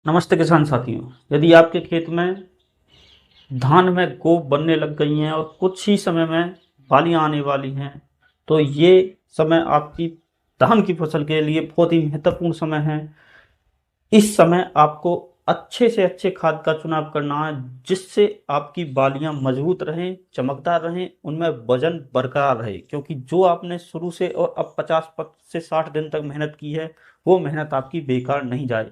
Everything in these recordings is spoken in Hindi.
नमस्ते किसान साथियों। यदि आपके खेत में धान में गोप बनने लग गई हैं और कुछ ही समय में बालियां आने वाली हैं, तो ये समय आपकी धान की फसल के लिए बहुत ही महत्वपूर्ण समय है। इस समय आपको अच्छे से अच्छे खाद का चुनाव करना है, जिससे आपकी बालियां मजबूत रहें, चमकदार रहें, उनमें वजन बरकरार रहे। क्योंकि जो आपने शुरू से और अब 50 से 60 दिन तक मेहनत की है, वो मेहनत आपकी बेकार नहीं जाए।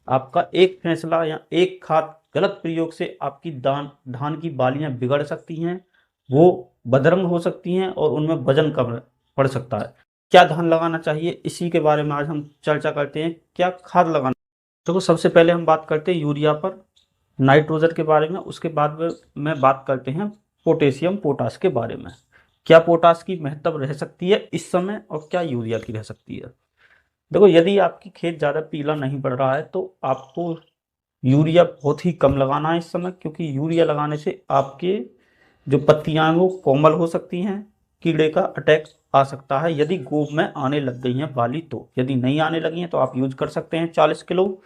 आपका एक फैसला या एक खाद गलत प्रयोग से आपकी धान की बालियां बिगड़ सकती हैं, वो बदरंग हो सकती हैं और उनमें वजन कम पड़ सकता है। क्या धान लगाना चाहिए, इसी के बारे में आज हम चर्चा करते हैं। क्या खाद लगाना। देखो, सबसे पहले हम बात करते हैं यूरिया पर, नाइट्रोजन के बारे में। उसके बाद में बात करते हैं पोटेशियम पोटास के बारे में। क्या पोटास की महत्व रह सकती है इस समय और क्या यूरिया की रह सकती है। देखो, यदि आपकी खेत ज़्यादा पीला नहीं पड़ रहा है तो आपको यूरिया बहुत ही कम लगाना है इस समय, क्योंकि यूरिया लगाने से आपके जो पत्तियां हैं वो कोमल हो सकती हैं, कीड़े का अटैक आ सकता है। यदि गोब में आने लग गई हैं बाली, तो यदि नहीं आने लगी हैं तो आप यूज कर सकते हैं 40 किलो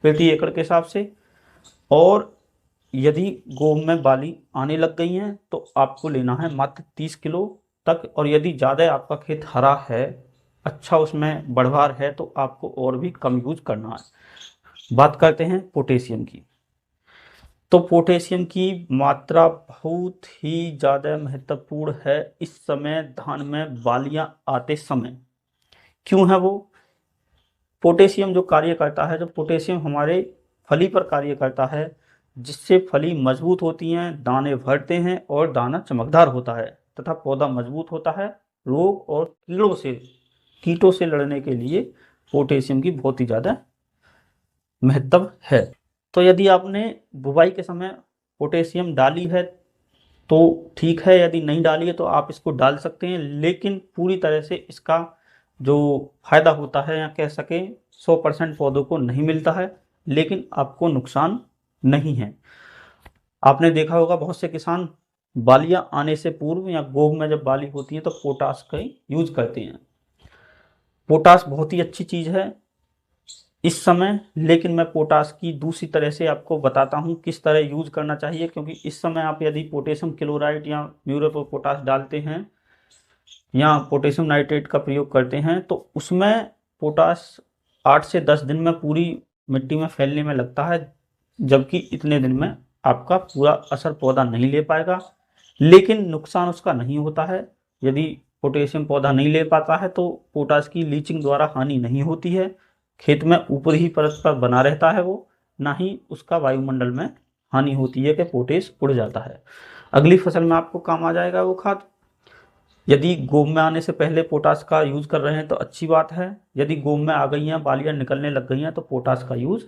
प्रति एकड़ के हिसाब से। और यदि गोब में बाली आने लग गई हैं तो आपको लेना है मात्र 30 किलो तक। और यदि ज़्यादा आपका खेत हरा है, अच्छा उसमें बढ़वार है, तो आपको और भी कम यूज करना है। बात करते हैं पोटेशियम की। तो पोटेशियम की मात्रा बहुत ही ज़्यादा महत्वपूर्ण है इस समय धान में बालियां आते समय। क्यों है वो? पोटेशियम जो कार्य करता है, जो पोटेशियम हमारे फली पर कार्य करता है, जिससे फली मजबूत होती हैं, दाने भरते हैं और दाना चमकदार होता है तथा पौधा मजबूत होता है। रोग और कीटों से लड़ने के लिए पोटेशियम की बहुत ही ज़्यादा महत्व है। तो यदि आपने बुवाई के समय पोटेशियम डाली है तो ठीक है, यदि नहीं डाली है तो आप इसको डाल सकते हैं, लेकिन पूरी तरह से इसका जो फायदा होता है, या कह सकें 100% पौधों को नहीं मिलता है, लेकिन आपको नुकसान नहीं है। आपने देखा होगा बहुत से किसान बालियां आने से पूर्व या गोब में जब बाली होती है तो पोटास का यूज करते हैं। पोटास बहुत ही अच्छी चीज है इस समय, लेकिन मैं पोटास की दूसरी तरह से आपको बताता हूं किस तरह यूज करना चाहिए। क्योंकि इस समय आप यदि पोटेशियम क्लोराइड या म्यूरेट ऑफ पोटास डालते हैं या पोटेशियम नाइट्रेट का प्रयोग करते हैं, तो उसमें पोटास 8 से 10 दिन में पूरी मिट्टी में फैलने में लगता है, जबकि इतने दिन में आपका पूरा असर पौधा नहीं ले पाएगा। लेकिन नुकसान उसका नहीं होता है। यदि पोटेशियम पौधा नहीं ले पाता है तो पोटास की लीचिंग द्वारा हानि नहीं होती है। खेत में ऊपर ही परत पर बना रहता है वो, ना ही उसका वायुमंडल में हानि होती है कि पोटेश उड़ जाता है। अगली फसल में आपको काम आ जाएगा वो खाद। यदि गोब में आने से पहले पोटास का यूज कर रहे हैं तो अच्छी बात है। यदि गोब में आ गई हैं, बालियां निकलने लग गई हैं, तो पोटास का यूज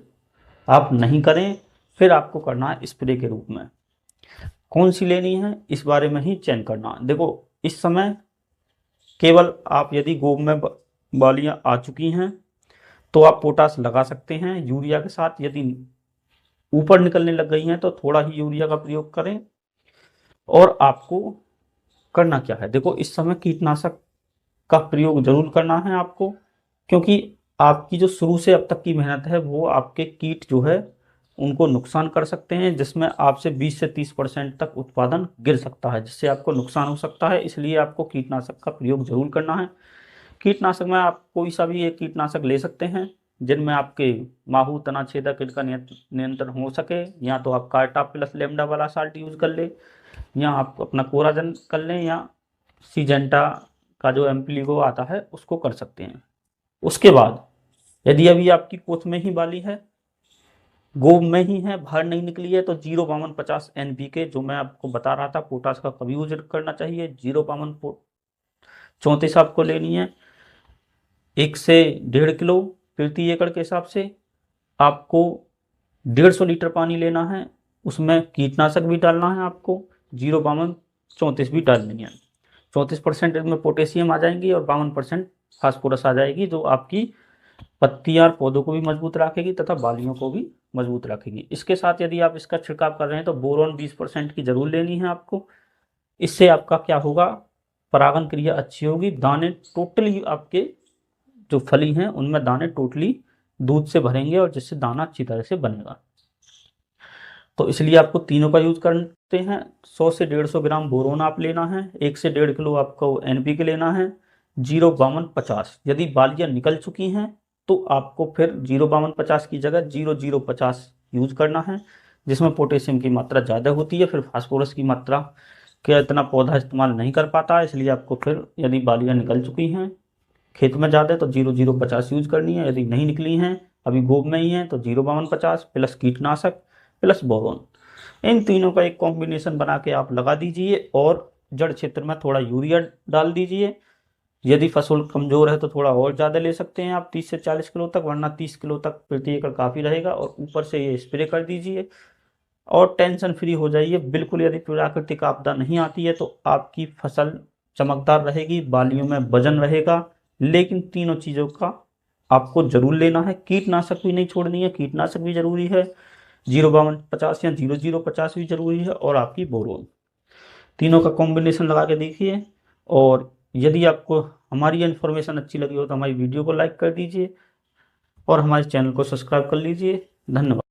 आप नहीं करें। फिर आपको करना है स्प्रे के रूप में। कौन सी लेनी है इस बारे में ही चयन करना। देखो, इस समय केवल आप यदि गोब में बालियां आ चुकी हैं तो आप पोटास लगा सकते हैं यूरिया के साथ। यदि ऊपर निकलने लग गई हैं तो थोड़ा ही यूरिया का प्रयोग करें। और आपको करना क्या है, देखो, इस समय कीटनाशक का प्रयोग जरूर करना है आपको, क्योंकि आपकी जो शुरू से अब तक की मेहनत है वो आपके कीट जो है उनको नुकसान कर सकते हैं, जिसमें आपसे 20 से 30% तक उत्पादन गिर सकता है, जिससे आपको नुकसान हो सकता है। इसलिए आपको कीटनाशक का प्रयोग जरूर करना है। कीटनाशक में आप कोई सा भी एक कीटनाशक ले सकते हैं जिनमें आपके माहू तना छेदक इनका नियंत्रण हो सके। या तो आप कार्टा प्लस लेमडा वाला साल्ट यूज कर ले, या आप अपना कोराजन कर लें, या सीजेंटा का जो एम्प्लीगो आता है उसको कर सकते हैं। उसके बाद यदि अभी आपकी पोथ में ही बाली है, गोब में ही है, बाहर नहीं निकली है, तो 05250 NPK जो मैं आपको बता रहा था पोटास का कभी यूज करना चाहिए। 05234 आपको लेनी है 1 से 1.5 किलो प्रति एकड़ के हिसाब से। आपको 150 लीटर पानी लेना है, उसमें कीटनाशक भी डालना है आपको, 05234 भी डालनी है। 34% इसमें पोटेशियम आ जाएंगी और 52% फास्फोरस आ जाएगी, जो आपकी पत्तियां और पौधों को भी मजबूत रखेगी तथा बालियों को भी मजबूत रखेगी। इसके साथ यदि आप इसका छिड़काव कर रहे हैं तो बोरॉन 20% की जरूर लेनी है आपको। इससे आपका क्या होगा, परागण क्रिया अच्छी होगी, दाने टोटली आपके जो फली हैं उनमें दाने टोटली दूध से भरेंगे और जिससे दाना अच्छी तरह से बनेगा। तो इसलिए आपको तीनों का यूज करते हैं। 100 से 150 ग्राम बोरोन आप लेना है, 1 से 1.5 किलो आपको NPK लेना है। 05250 यदि बालियाँ निकल चुकी हैं तो आपको फिर 05250 की जगह 0050 यूज करना है, जिसमें पोटेशियम की मात्रा ज़्यादा होती है। फिर फास्फोरस की मात्रा का इतना पौधा इस्तेमाल नहीं कर पाता है, इसलिए आपको फिर यदि बालियाँ निकल चुकी हैं खेत में ज़्यादा तो 0050 यूज करनी है। यदि नहीं निकली हैं, अभी गोब में ही हैं, तो 05250 प्लस कीटनाशक प्लस बोरोन, इन तीनों का एक कॉम्बिनेशन बना के आप लगा दीजिए और जड़ क्षेत्र में थोड़ा यूरिया डाल दीजिए। यदि फसल कमज़ोर है तो थोड़ा और ज़्यादा ले सकते हैं आप 30 से 40 किलो तक, वरना 30 किलो तक प्रति एकड़ काफ़ी रहेगा। और ऊपर से ये स्प्रे कर दीजिए और टेंशन फ्री हो जाइए बिल्कुल। यदि प्राकृतिक आपदा नहीं आती है तो आपकी फसल चमकदार रहेगी, बालियों में वजन रहेगा। लेकिन तीनों चीज़ों का आपको जरूर लेना है। कीटनाशक भी नहीं छोड़नी है, कीटनाशक भी जरूरी है, 05250 या 0050 भी जरूरी है, और आपकी बोरोन, तीनों का कॉम्बिनेशन लगा के देखिए। और यदि आपको हमारी इन्फॉर्मेशन अच्छी लगी हो तो हमारी वीडियो को लाइक कर दीजिए और हमारे चैनल को सब्सक्राइब कर लीजिए। धन्यवाद।